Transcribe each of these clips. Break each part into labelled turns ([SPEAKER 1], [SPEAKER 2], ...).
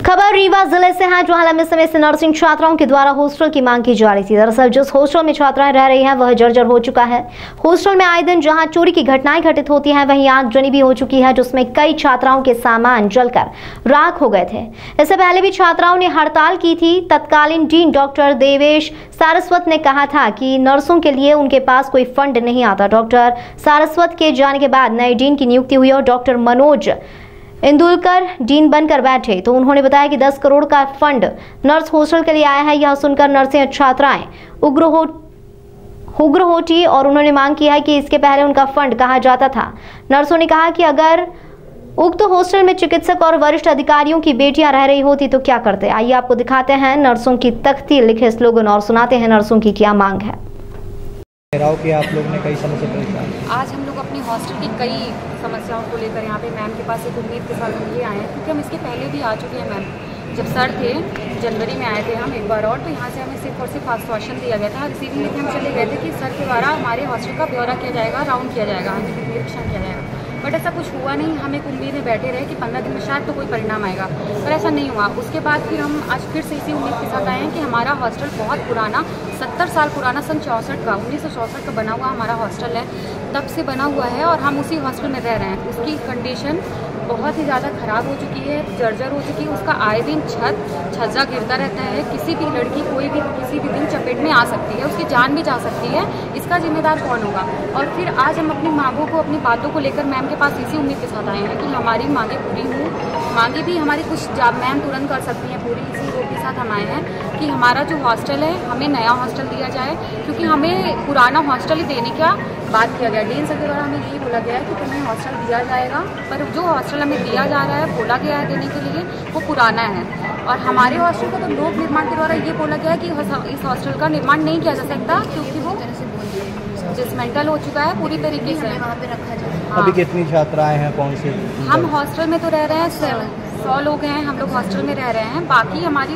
[SPEAKER 1] खबर रीवा जिले से है, जहां लंबे समय से नर्सिंग छात्राओं के द्वारा हॉस्टल की मांग की जा रही थी। दरअसल जिस हॉस्टल में छात्राएं रह रही हैं वह जर्जर हो चुका है। हॉस्टल में आए दिन जहां चोरी की घटनाएं घटित होती हैं, वहीं आगजनी भी हो चुकी है, जिसमें कई छात्राओं के सामान जलकर राख हो गए थे। इससे पहले भी छात्राओं ने हड़ताल की थी। तत्कालीन डीन डॉक्टर देवेश सारस्वत ने कहा था कि नर्सों के लिए उनके पास कोई फंड नहीं आता। डॉक्टर सारस्वत के जाने के बाद नए डीन की नियुक्ति हुई और डॉक्टर मनोज इंदुलकर डीन बनकर बैठे, तो उन्होंने बताया कि 10 करोड़ का फंड नर्स हॉस्टल के लिए आया है। यह सुनकर नर्सें छात्राएं उग्र हो उठी और उन्होंने मांग की है कि इसके पहले उनका फंड कहा जाता था। नर्सों ने कहा कि अगर उक्त हॉस्टल में चिकित्सक और वरिष्ठ अधिकारियों की बेटियां रह रही होती तो क्या करते। आइए आपको दिखाते हैं नर्सों की तख्ती लिखे स्लोगन और सुनाते हैं नर्सों की क्या मांग है।
[SPEAKER 2] आप लोग ने कई समस्या परेशान।
[SPEAKER 3] आज हम लोग अपनी हॉस्टल की कई समस्याओं को लेकर यहाँ पे मैम के पास एक उम्मीद के साथ हम ये आए हैं, क्योंकि हम इसके पहले भी आ चुके हैं। मैम जब सर थे जनवरी में आए थे हम एक बार, और तो यहाँ से हमें सिर्फ और सिर्फ आश्वासन दिया गया था। रिसीविंग लेके हम चले गए थे कि सर के द्वारा हमारे हॉस्टल का ब्यौरा किया जाएगा, राउंड किया जाएगा, निरीक्षण किया जाएगा। बट ऐसा कुछ हुआ नहीं। हम एक उम्मीद में बैठे रहे कि 15 दिन में शायद तो कोई परिणाम आएगा, पर ऐसा नहीं हुआ। उसके बाद फिर हम आज फिर से इसी उम्मीद के साथ आए हैं कि हमारा हॉस्टल बहुत पुराना 70 साल पुराना सन 1964 का बना हुआ हमारा हॉस्टल है, तब से बना हुआ है और हम उसी हॉस्टल में रह रहे हैं। उसकी कंडीशन बहुत ही ज़्यादा ख़राब हो चुकी है, जर्जर हो चुकी है। उसका आए दिन छज्जा गिरता रहता है। किसी भी लड़की कोई भी किसी भी दिन चपेट में आ सकती है, उसकी जान भी जा सकती है। इसका जिम्मेदार कौन होगा। और फिर आज हम अपनी मांगों को अपनी बातों को लेकर मैम के पास इसी उम्मीद के साथ आए हैं कि हमारी मांगें पूरी हों। मांगे भी हमारी कुछ मैम तुरंत कर सकती हैं पूरी। इसी होप के साथ हम आए हैं कि हमारा जो हॉस्टल है हमें नया हॉस्टल दिया जाए, क्योंकि हमें पुराना हॉस्टल ही देने का बात किया गया। डीन सर के द्वारा हमें यही बोला गया है कि तुम्हें हॉस्टल दिया जाएगा, पर जो हॉस्टल हमें दिया जा रहा है, बोला गया है देने के लिए, वो पुराना है। और हमारे हॉस्टल को तो लोक निर्माण के द्वारा ये बोला गया है कि इस हॉस्टल का निर्माण नहीं किया जा सकता, क्योंकि वो डिसमेंटल हो चुका है पूरी तरीके से।
[SPEAKER 2] वहाँ पे रखा जाए। अभी कितनी छात्राएं हैं, कौन से?
[SPEAKER 3] हम हॉस्टल में तो रह रहे हैं 100 लोग हैं, हम लोग हॉस्टल में रह रहे हैं। बाकी हमारी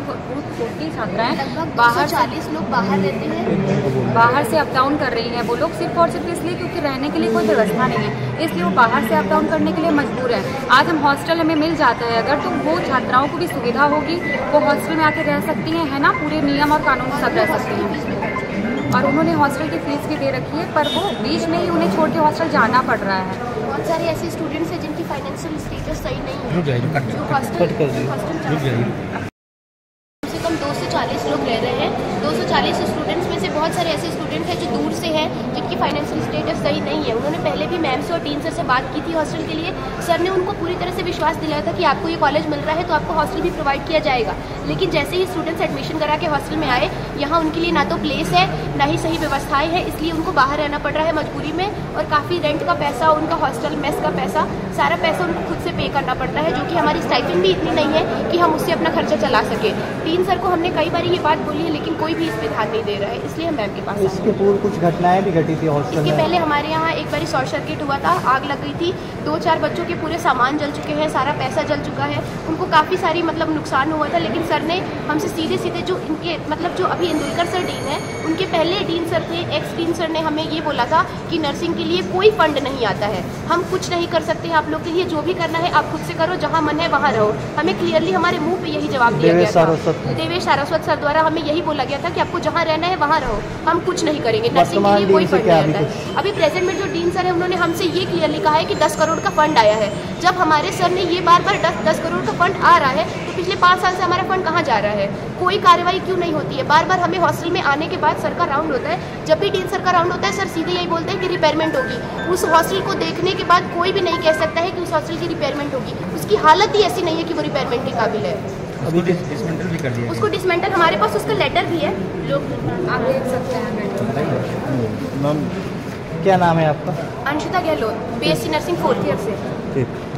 [SPEAKER 3] छोटी छात्राएं बाहर
[SPEAKER 4] 40 लोग बाहर रहते हैं,
[SPEAKER 3] बाहर से अप डाउन कर रही हैं। वो लोग सिर्फ और सिर्फ इसलिए क्योंकि रहने के लिए कोई व्यवस्था नहीं है, इसलिए वो बाहर से अप डाउन करने के लिए मजबूर है। आज हम हॉस्टल हमें मिल जाता है अगर, तो वो छात्राओं को भी सुविधा होगी, वो हॉस्टल में आके रह सकती हैं, है ना, पूरे नियम और कानून के साथ रह सकती हैं। और उन्होंने हॉस्टल की फीस भी दे रखी है, पर वो बीच में ही उन्हें छोड़ के हॉस्टल जाना पड़ रहा है।
[SPEAKER 4] बहुत सारे ऐसे स्टूडेंट्स हैं जिनकी फाइनेंशियल स्टेटस सही नहीं है। कम से कम 240 लोग रह रहे हैं। 240 स्टूडेंट्स में से बहुत सारे ऐसे स्टूडेंट्स हैं जो दूर से हैं, जिनकी फाइनेंशियल स्टेटस सही नहीं है। उन्होंने पहले भी मैम से और डीन सर से बात की थी हॉस्टल के लिए। सर ने उनको पूरी तरह से विश्वास दिलाया था कि आपको ये कॉलेज मिल रहा है तो आपको हॉस्टल भी प्रोवाइड किया जाएगा। लेकिन जैसे ही स्टूडेंट्स एडमिशन करा के हॉस्टल में आए, यहाँ उनके लिए ना तो प्लेस है, ना ही सही व्यवस्थाएं हैं, इसलिए उनको बाहर रहना पड़ रहा है मजबूरी में। और काफ़ी रेंट का पैसा, उनका हॉस्टल मेस का पैसा, सारा पैसा उनको खुद से पे करना पड़ रहा है, जो कि हमारी स्टाइपेंड भी इतनी नहीं है कि हम उससे अपना खर्चा चला सके। डीन सर को हमने कई बार ये बात बोली है, लेकिन कोई भी इस पे ध्यान नहीं दे रहा है, इसलिए हम मैम के पास।
[SPEAKER 2] इसके पूर्व कुछ घटनाएं भी घटी थी हॉस्टल में।
[SPEAKER 4] इसके पहले हमारे यहाँ एक बार शॉर्ट सर्किट हुआ था, आग लग गई थी, 2-4 बच्चों के पूरे सामान जल चुके हैं, सारा पैसा जल चुका है, उनको काफ़ी सारी नुकसान हुआ था। लेकिन सर ने हमसे सीधे जो इनके जो अभी इंदुलकर सर डीन है, उनके पहले डीन सर थे, एक्स डीन सर ने हमें ये बोला था कि नर्सिंग के लिए कोई फंड नहीं आता है, हम कुछ नहीं कर सकते हैं आप लोग के लिए, जो भी करना है आप खुद से करो, जहाँ मन है वहाँ रहो। हमें क्लियरली हमारे मुंह पे यही जवाब दिया गया था। देवेश सारस्वत सर द्वारा हमें यही बोला गया था कि आपको जहाँ रहना है वहाँ रहो, हम कुछ नहीं करेंगे, नर्सिंग के लिए कोई फंड नहीं आता है। अभी प्रेजेंट में जो डीन सर है, उन्होंने हमसे ये क्लियरली कहा है कि 10 करोड़ का फंड आया है। जब हमारे सर ने ये बार 10 करोड़ का फंड आ रहा है, तो पिछले 5 साल से हमारा फंड कहाँ जा रहा है, कोई कार्रवाई क्यों नहीं होती है। बार हमें हॉस्टल में आने के बाद सर का राउंड होता है, जब भी डीन सर का राउंड होता है, सर सीधे यही बोलते हैं कि रिपेयरमेंट होगी। उस हॉस्टल को देखने के बाद कोई भी नहीं कह सकता है कि उस हॉस्टल की रिपेयरमेंट होगी, उसकी हालत ही ऐसी नहीं है कि वो रिपेयरमेंट के काबिल है।
[SPEAKER 2] अभी डिसमेंटल भी कर दिया
[SPEAKER 4] उसको डिसमेंटल, हमारे पास उसका लेटर भी है, लोग
[SPEAKER 3] आप देख सकते हैं।
[SPEAKER 2] मैम क्या नाम है आपका?
[SPEAKER 4] Anshita Gehlot, BSc nursing 4th year से।